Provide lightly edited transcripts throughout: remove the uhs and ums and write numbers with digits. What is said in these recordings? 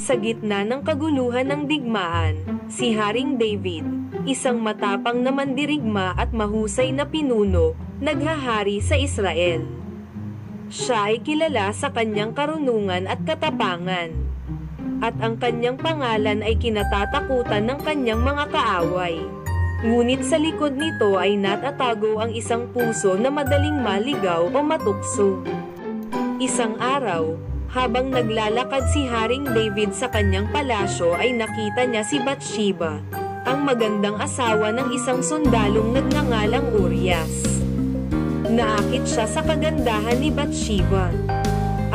Sa gitna ng kaguluhan ng digmaan, si Haring David, isang matapang na mandirigma at mahusay na pinuno, naghahari sa Israel. Siya ay kilala sa kanyang karunungan at katapangan. At ang kanyang pangalan ay kinatatakutan ng kanyang mga kaaway. Ngunit sa likod nito ay natatago ang isang puso na madaling maligaw o matukso. Isang araw, habang naglalakad si Haring David sa kanyang palasyo ay nakita niya si Bathsheba, ang magandang asawa ng isang sundalong nagngangalang Urias. Naakit siya sa kagandahan ni Bathsheba.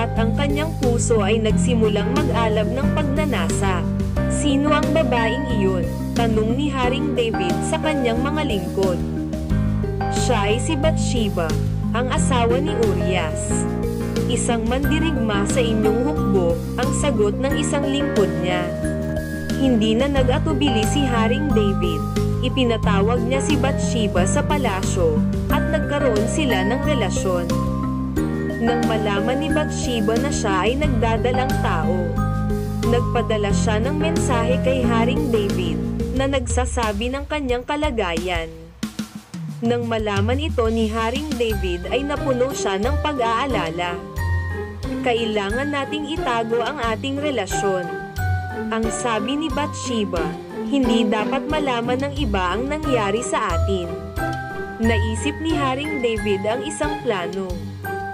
At ang kanyang puso ay nagsimulang mag-alab ng pagnanasa. Sino ang babaeng iyon? Tanong ni Haring David sa kanyang mga lingkod. Siya ay si Bathsheba, ang asawa ni Urias. Isang mandirigma sa inyong hukbo, ang sagot ng isang lingkod niya. Hindi na nag-atubili si Haring David. Ipinatawag niya si Bathsheba sa palasyo, at nagkaroon sila ng relasyon. Nang malaman ni Bathsheba na siya ay nagdadalang tao, nagpadala siya ng mensahe kay Haring David, na nagsasabi ng kanyang kalagayan. Nang malaman ito ni Haring David ay napuno siya ng pag-aalala. Kailangan nating itago ang ating relasyon. Ang sabi ni Bathsheba, hindi dapat malaman ng iba ang nangyari sa atin. Naisip ni Haring David ang isang plano.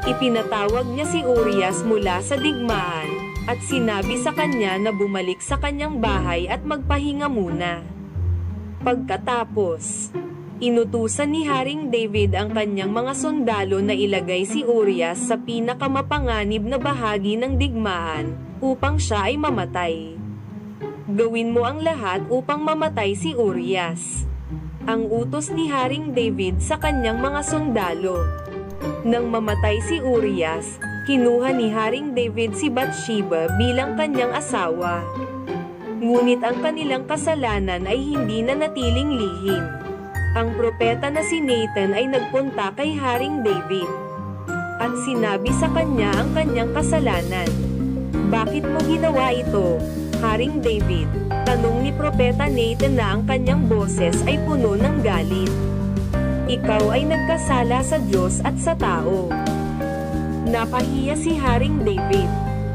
Ipinatawag niya si Urias mula sa digmaan, at sinabi sa kanya na bumalik sa kanyang bahay at magpahinga muna. Pagkatapos, inutusan ni Haring David ang kanyang mga sundalo na ilagay si Urias sa pinakamapanganib na bahagi ng digmaan, upang siya ay mamatay. Gawin mo ang lahat upang mamatay si Urias. Ang utos ni Haring David sa kanyang mga sundalo. Nang mamatay si Urias, kinuha ni Haring David si Bathsheba bilang kanyang asawa. Ngunit ang kanilang kasalanan ay hindi na natiling lihim. Ang propeta na si Nathan ay nagpunta kay Haring David at sinabi sa kanya ang kanyang kasalanan. Bakit mo ginawa ito, Haring David? Tanong ni propeta Nathan na ang kanyang boses ay puno ng galit. Ikaw ay nagkasala sa Diyos at sa tao. Napahiya si Haring David.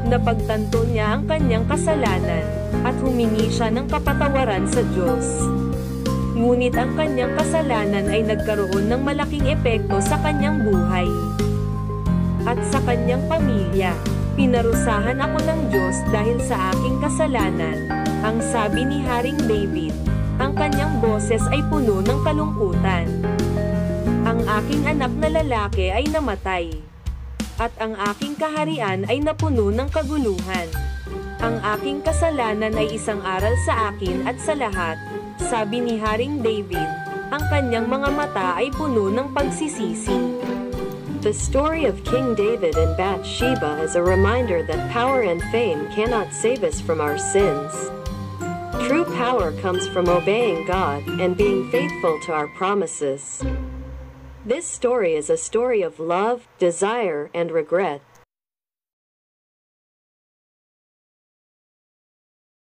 Napagtanto niya ang kanyang kasalanan, at humingi siya ng kapatawaran sa Diyos. Ngunit ang kanyang kasalanan ay nagkaroon ng malaking epekto sa kanyang buhay at sa kanyang pamilya. Pinarusahan ako ng Diyos dahil sa aking kasalanan, ang sabi ni Haring David. Ang kanyang boses ay puno ng kalungkutan. Ang aking anak na lalaki ay namatay, at ang aking kaharian ay napuno ng kaguluhan. Ang aking kasalanan ay isang aral sa akin at sa lahat, sabi ni Haring David. Ang kanyang mga mata ay puno ng pagsisisi. The story of King David and Bathsheba is a reminder that power and fame cannot save us from our sins. True power comes from obeying God and being faithful to our promises. This story is a story of love, desire, and regret.